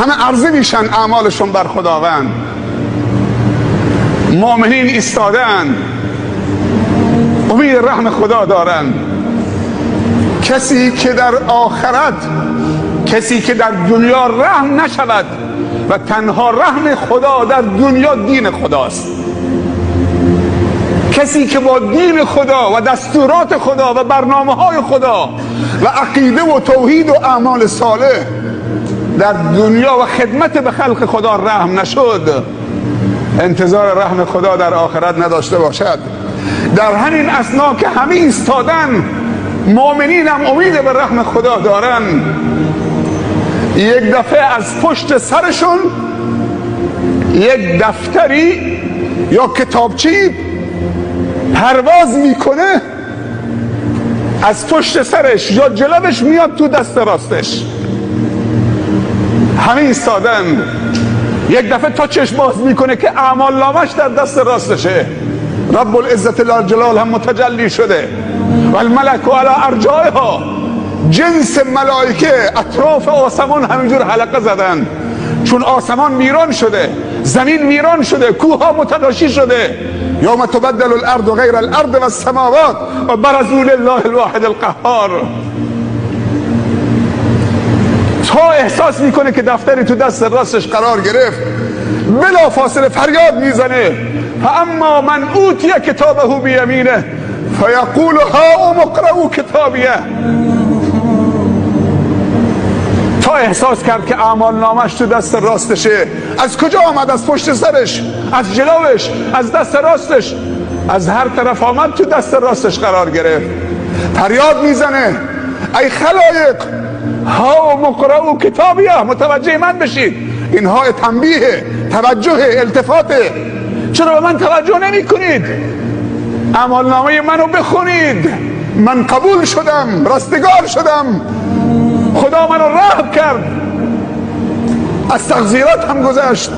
همه عرضه میشن اعمالشون بر خداوند. مؤمنین ایستادن، امید رحم خدا دارن. کسی که در آخرت، کسی که در دنیا رحم نشود و تنها رحم خدا در دنیا دین خداست. کسی که با دین خدا و دستورات خدا و برنامه‌های خدا و عقیده و توحید و اعمال صالح در دنیا و خدمت به خلق خدا رحم نشد، انتظار رحم خدا در آخرت نداشته باشد. در همین اثنا که همه ایستادن، مؤمنین هم امید به رحم خدا دارن، یک دفعه از پشت سرشون یک دفتری یا کتابچه‌ای پرواز میکنه، از پشت سرش یا جلوش میاد تو دست راستش. همه ایستادن، یک دفعه تا چشم باز میکنه که اعمال نامش در دست راستشه. رب العزت الجلال هم متجلی شده و الملک علی ارجائها، جنس ملائکه اطراف آسمان همینجور حلقه زدن، چون آسمان ویران شده، زمین ویران شده، کوه ها متلاشی شده. یوم تبدل الارض غیر الارض و السماوات و برزوا لله الواحد القهار. تا احساس میکنه که دفتری تو دست راستش قرار گرفت، بلا فاصله فریاد میزنه: فاما من اوتی کتابه بیمینه فیقول ها اقرؤوا کتابیه. تا احساس کرد که اعمال نامش تو دست راستشه. از کجا آمد؟ از پشت سرش، از جلوش، از دست راستش، از هر طرف آمد تو دست راستش قرار گرفت. فریاد میزنه: ای خلایق، ها مقرؤوا کتابیه، متوجه من بشید. این های تنبیه، توجه، التفاته. چرا به من توجه نمی کنید؟ اعمال نامه منو بخونید. من قبول شدم، رستگار شدم، خدا منو رحم کرد، از تقصیرات هم گذشت.